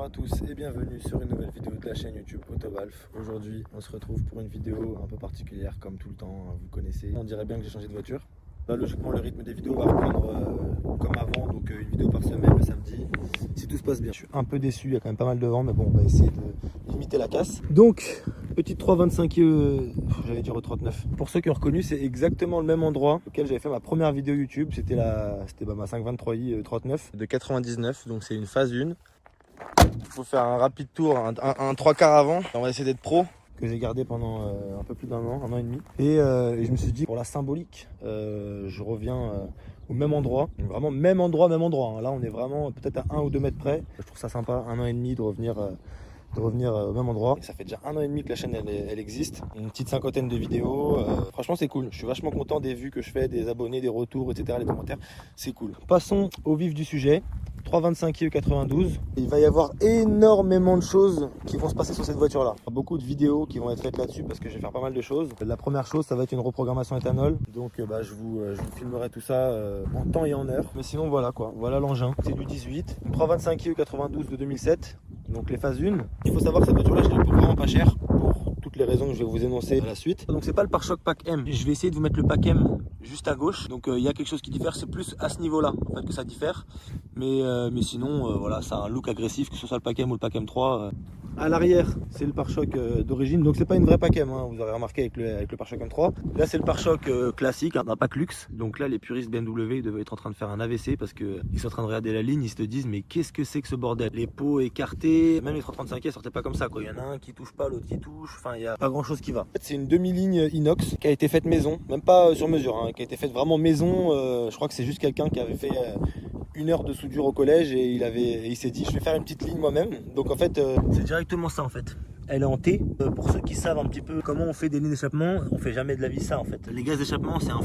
Bonjour à tous et bienvenue sur une nouvelle vidéo de la chaîne YouTube Autovalf. Aujourd'hui on se retrouve pour une vidéo un peu particulière comme tout le temps, vous connaissez. On dirait bien que j'ai changé de voiture. Là logiquement le rythme des vidéos va reprendre comme avant, donc une vidéo par semaine le samedi, si tout se passe bien. Je suis un peu déçu, il y a quand même pas mal de vent, mais bon on va essayer de limiter la casse. Donc petite 325, j'allais dire au 39. Pour ceux qui ont reconnu, c'est exactement le même endroit auquel j'avais fait ma première vidéo YouTube. C'était ma 523i 39 de 99, donc c'est une phase 1. Il faut faire un rapide tour, un 3 quarts avant. On va essayer d'être pro, que j'ai gardé pendant un peu plus d'un an et demi. Et je me suis dit, pour la symbolique, je reviens au même endroit. Vraiment même endroit, même endroit. Là, on est vraiment peut-être à 1 ou 2 mètres près. Je trouve ça sympa, 1 an et demi de revenir au même endroit. Ça fait déjà 1 an et demi que la chaîne elle existe. Une petite 50aine de vidéos. Franchement, c'est cool. Je suis vachement content des vues que je fais, des abonnés, des retours, etc. Les commentaires. C'est cool. Passons au vif du sujet. 325i E92. Il va y avoir énormément de choses qui vont se passer sur cette voiture là. Beaucoup de vidéos qui vont être faites là-dessus parce que je vais faire pas mal de choses. La première chose, ça va être une reprogrammation éthanol. Donc je vous filmerai tout ça en temps et en heure. Mais sinon voilà quoi, voilà l'engin. C'est du 18. Une 325i E92 de 2007. Donc les phases 1. Il faut savoir que cette voiture là, je l'ai pour vraiment pas cher. Pour toutes les raisons que je vais vous énoncer à la suite. Donc c'est pas le pare-choc pack M. Je vais essayer de vous mettre le pack M juste à gauche. Donc il y a quelque chose qui diffère, c'est plus à ce niveau là en fait que ça diffère. Mais sinon voilà, ça a un look agressif, que ce soit le pack M ou le pack M3. À l'arrière, c'est le pare-choc d'origine, donc c'est pas une vraie pack M, hein, vous aurez remarqué avec le pare-choc M3. Là c'est le pare-choc classique, un pack luxe. Donc là les puristes BMW devaient être en train de faire un AVC parce qu'ils sont en train de regarder la ligne, ils se disent mais qu'est-ce que c'est que ce bordel? Les pots écartés, même les 335 sortaient pas comme ça quoi. Il y en a un qui touche pas, l'autre qui touche, enfin il y a pas grand chose qui va. En fait, c'est une demi-ligne inox qui a été faite maison, même pas sur mesure, hein, qui a été faite vraiment maison. Je crois que c'est juste quelqu'un qui avait fait 1 heure de soudure au collège et il s'est dit je vais faire une petite ligne moi-même. Donc en fait c'est directement ça en fait. Elle est en T. Pour ceux qui savent un petit peu comment on fait des lignes d'échappement, on fait jamais de la vie ça en fait. Les gaz d'échappement c'est un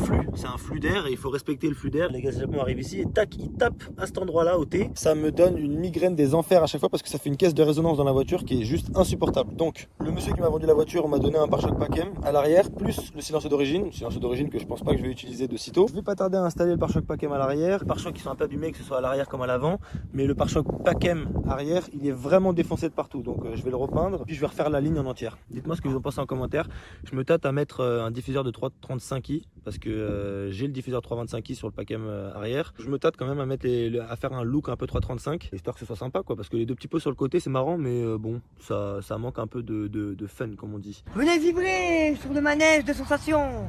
flux d'air et il faut respecter le flux d'air. Les gaz d'échappement arrivent ici et tac, ils tapent à cet endroit là au T. Ça me donne une migraine des enfers à chaque fois parce que ça fait une caisse de résonance dans la voiture qui est juste insupportable. Donc le monsieur qui m'a vendu la voiture m'a donné un pare-choc pack M à l'arrière plus le silencieux d'origine que je pense pas que je vais utiliser de sitôt. Je vais pas tarder à installer le pare-choc pack M à l'arrière. Les pare-chocs qui sont un peu abîmés que ce soit à l'arrière comme à l'avant, mais le pare-choc pack M arrière il est vraiment défoncé de partout. Donc je vais le repeindre puis je vais refaire la ligne en entière. Dites-moi ce que vous en pensez en commentaire. Je me tâte à mettre un diffuseur de 335i parce que j'ai le diffuseur 325i sur le pack M arrière. Je me tâte quand même à faire un look un peu 335 histoire que ce soit sympa quoi, parce que les deux petits pots sur le côté c'est marrant mais bon ça manque un peu de fun comme on dit. Venez vibrer sur le manège de sensations.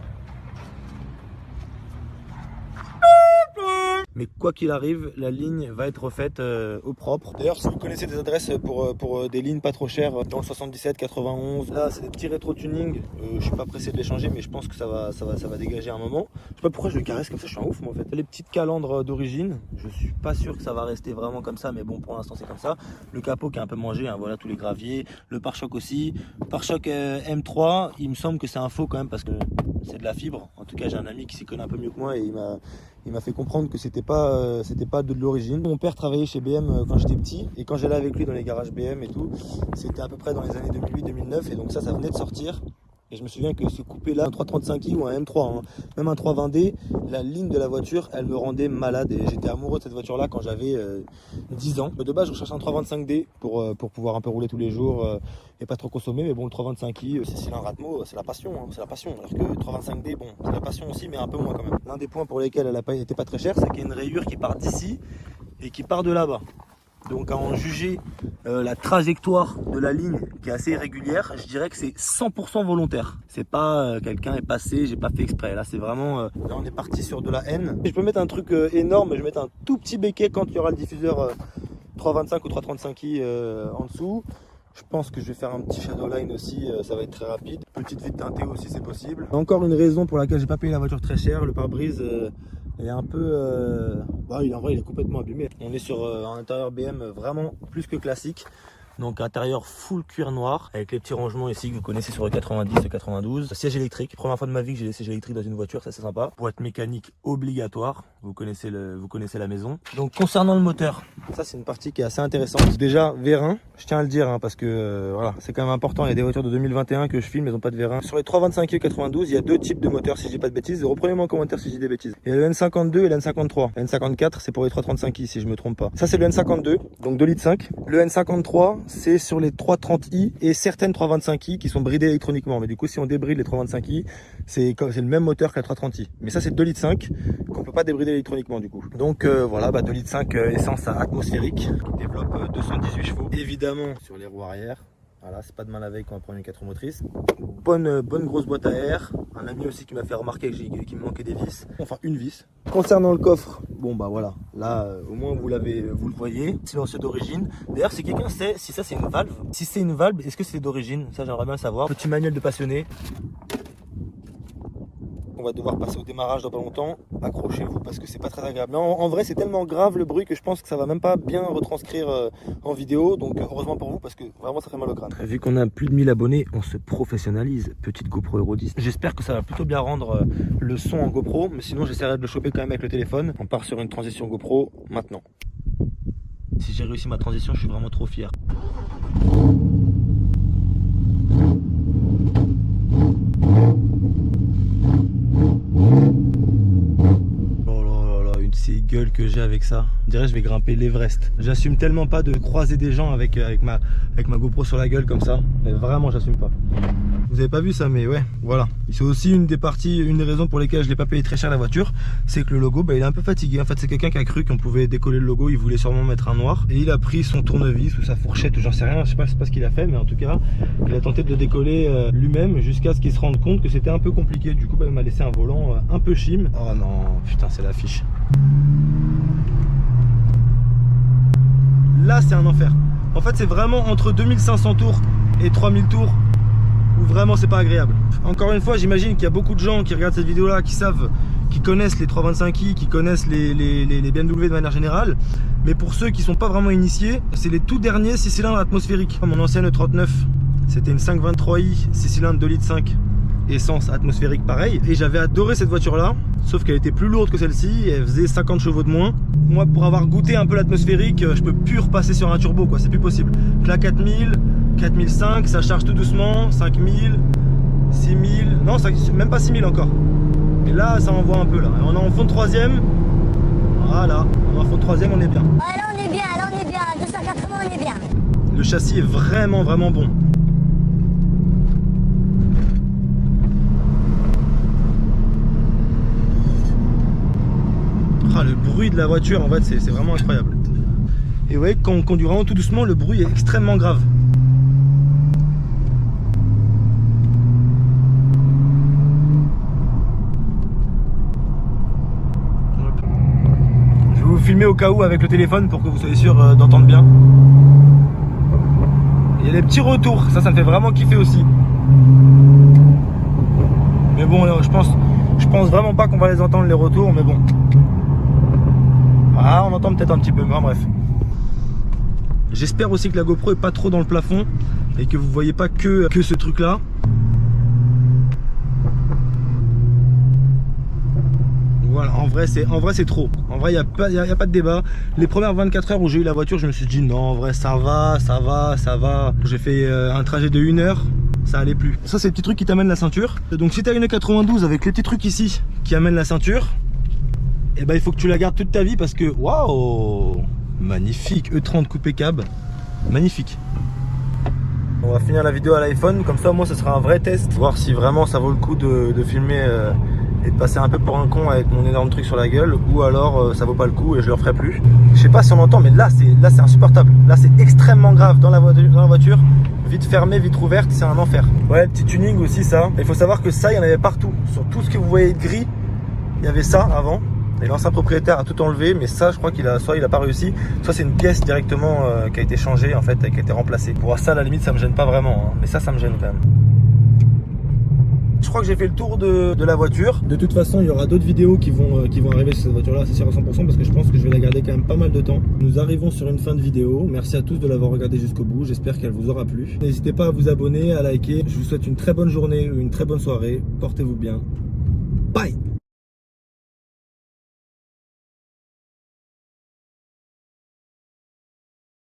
Mais quoi qu'il arrive, la ligne va être refaite au propre. D'ailleurs, si vous connaissez des adresses pour des lignes pas trop chères dans le 77, 91, là c'est des petits rétro-tuning. Je suis pas pressé de les changer, mais je pense que ça va dégager un moment. Je sais pas pourquoi je le caresse comme ça, je suis un ouf moi en fait. Les petites calandres d'origine, je suis pas sûr que ça va rester vraiment comme ça, mais bon pour l'instant c'est comme ça. Le capot qui est un peu mangé, hein, voilà tous les graviers. Le pare-choc aussi. Pare-choc M3, il me semble que c'est un faux quand même parce que c'est de la fibre. En tout cas, j'ai un ami qui s'y connaît un peu mieux que moi et il m'a fait comprendre que c'était pas de l'origine. Mon père travaillait chez BM quand j'étais petit et quand j'allais avec lui dans les garages BM et tout, c'était à peu près dans les années 2008-2009 et donc ça venait de sortir. Et je me souviens que ce coupé là, un 335i ou un M3, hein, même un 320D, la ligne de la voiture, elle me rendait malade. Et j'étais amoureux de cette voiture là quand j'avais 10 ans. De base, je recherchais un 325D pour pouvoir un peu rouler tous les jours et pas trop consommer. Mais bon, le 325i, 6 cylindres Atmo, c'est la passion, hein, c'est la passion. Alors que le 325D, bon, c'est la passion aussi, mais un peu moins quand même. L'un des points pour lesquels elle n'était pas très chère, c'est qu'il y a une rayure qui part d'ici et qui part de là-bas. Donc à en juger la trajectoire de la ligne qui est assez irrégulière, je dirais que c'est 100% volontaire. C'est pas quelqu'un est passé, j'ai pas fait exprès. Là c'est vraiment, là on est parti sur de la haine. Je peux mettre un truc énorme, je vais mettre un tout petit béquet quand il y aura le diffuseur 325 ou 335i en dessous. Je pense que je vais faire un petit shadowline aussi, ça va être très rapide. Petite vitre teintée aussi c'est possible. Encore une raison pour laquelle j'ai pas payé la voiture très cher, le pare-brise il est un peu... en vrai il est complètement abîmé. On est sur un intérieur BM vraiment plus que classique. Donc intérieur full cuir noir avec les petits rangements ici que vous connaissez sur le 90 et 92. Siège électrique, première fois de ma vie que j'ai des sièges électriques dans une voiture, ça c'est sympa. Boîte mécanique obligatoire, vous connaissez la maison. Donc concernant le moteur, ça c'est une partie qui est assez intéressante. Déjà vérin, Je tiens à le dire hein, parce que voilà, c'est quand même important. Il y a des voitures de 2021 que je filme, elles n'ont pas de vérin. Sur les 325i et 92, il y a deux types de moteurs si je dis pas de bêtises. Reprenez-moi en commentaire si je dis des bêtises. Il y a le N52 et le N53. Le N54 c'est pour les 335i si je me trompe pas. Ça c'est le N52, donc 2,5 litres. Le N53 c'est sur les 330i et certaines 325i qui sont bridées électroniquement. Mais du coup si on débride les 325i, c'est le même moteur que la 330i. Mais ça c'est 2,5 litres qu'on peut pas débrider électroniquement du coup. Donc voilà, 2,5 litres essence à atmosphérique qui développe 218 chevaux. Évidemment sur les roues arrière, voilà, c'est pas de mal avec quand on prend une 4 motrices. Bonne grosse boîte à air. Un ami aussi qui m'a fait remarquer qu'il me manquait des vis, enfin une vis. Concernant le coffre, bon bah voilà, là au moins vous le voyez, silencieux d'origine. D'ailleurs si quelqu'un sait si ça c'est une valve, si c'est une valve, est-ce que c'est d'origine? Ça j'aimerais bien le savoir. Petit manuel de passionné. On va devoir passer au démarrage dans pas longtemps. Accrochez-vous parce que c'est pas très agréable. Mais en vrai, c'est tellement grave le bruit que je pense que ça va même pas bien retranscrire en vidéo. Donc heureusement pour vous parce que vraiment ça fait mal au crâne. Vu qu'on a plus de 1000 abonnés, on se professionnalise. Petite GoPro Hero 10. J'espère que ça va plutôt bien rendre le son en GoPro. Mais sinon, j'essaierai de le choper quand même avec le téléphone. On part sur une transition GoPro maintenant. Si j'ai réussi ma transition, je suis vraiment trop fier. Gueule que j'ai avec ça, je dirais je vais grimper l'Everest. J'assume tellement pas de croiser des gens avec ma GoPro sur la gueule comme ça, mais vraiment j'assume pas. Vous avez pas vu ça, mais ouais, voilà. C'est aussi une des raisons pour lesquelles je l'ai pas payé très cher la voiture, c'est que le logo, bah, il est un peu fatigué. En fait, c'est quelqu'un qui a cru qu'on pouvait décoller le logo, il voulait sûrement mettre un noir, et il a pris son tournevis ou sa fourchette, j'en sais rien, je sais pas ce qu'il a fait, mais en tout cas, il a tenté de le décoller lui-même jusqu'à ce qu'il se rende compte que c'était un peu compliqué. Du coup, bah, il m'a laissé un volant un peu chim. Oh non, putain, c'est l'affiche. Là, c'est un enfer. En fait, c'est vraiment entre 2500 tours et 3000 tours où vraiment c'est pas agréable. Encore une fois, j'imagine qu'il y a beaucoup de gens qui regardent cette vidéo là, qui connaissent les 325i, qui connaissent les BMW de manière générale. Mais pour ceux qui sont pas vraiment initiés, c'est les tout derniers 6 cylindres atmosphériques. Mon ancienne E39, c'était une 523i 6 cylindres 2,5 litres essence atmosphérique pareil, et j'avais adoré cette voiture là, sauf qu'elle était plus lourde que celle-ci, elle faisait 50 chevaux de moins. Moi, pour avoir goûté un peu l'atmosphérique, je peux plus repasser sur un turbo quoi, c'est plus possible. Donc là 4000, 4005, ça charge tout doucement, 5000, 6000, non même pas 6000 encore. Et là ça envoie un peu là, on est en fond de troisième, voilà, on est en fond de troisième, on est bien. Ah, là on est bien, à 280 on est bien. Le châssis est vraiment bon. Ah, le bruit de la voiture en fait c'est vraiment incroyable. Et ouais, quand on conduit vraiment tout doucement, le bruit est extrêmement grave. Je vais vous filmer au cas où avec le téléphone pour que vous soyez sûr d'entendre bien. Il y a des petits retours, ça me fait vraiment kiffer aussi. Mais bon, je pense vraiment pas qu'on va les entendre les retours, mais bon. Ah, on entend peut-être un petit peu, mais bref. J'espère aussi que la GoPro est pas trop dans le plafond et que vous voyez pas que ce truc là. Voilà, en vrai c'est trop. En vrai il n'y a pas de débat. Les premières 24 heures où j'ai eu la voiture, je me suis dit non, en vrai ça va. J'ai fait un trajet de 1 heure, ça allait plus. Ça c'est le petit truc qui t'amène la ceinture. Donc si tu as une 92 avec les petits trucs ici qui amènent la ceinture, et ben il faut que tu la gardes toute ta vie parce que waouh, magnifique. E30 coupé cab, magnifique. On va finir la vidéo à l'iPhone, comme ça moi ce sera un vrai test, voir si vraiment ça vaut le coup de filmer et de passer un peu pour un con avec mon énorme truc sur la gueule, ou alors ça vaut pas le coup et je le referai plus. Je sais pas si on entend, mais là c'est insupportable. Là c'est extrêmement grave dans la voiture. Vite fermée, vitre ouverte, c'est un enfer. Ouais, petit tuning aussi ça. Il faut savoir que ça, il y en avait partout. Sur tout ce que vous voyez de gris, il y avait ça avant. Et l'ancien propriétaire a tout enlevé, mais ça je crois qu'il a pas réussi, soit c'est une pièce directement qui a été changée en fait, qui a été remplacée. Pour ça à la limite ça me gêne pas vraiment, hein, mais ça me gêne quand même. Je crois que j'ai fait le tour de la voiture. De toute façon il y aura d'autres vidéos qui vont arriver sur cette voiture là, c'est sûr à 100%, parce que je pense que je vais la garder quand même pas mal de temps. Nous arrivons sur une fin de vidéo, merci à tous de l'avoir regardé jusqu'au bout, j'espère qu'elle vous aura plu. N'hésitez pas à vous abonner, à liker, je vous souhaite une très bonne journée ou une très bonne soirée, portez-vous bien, bye.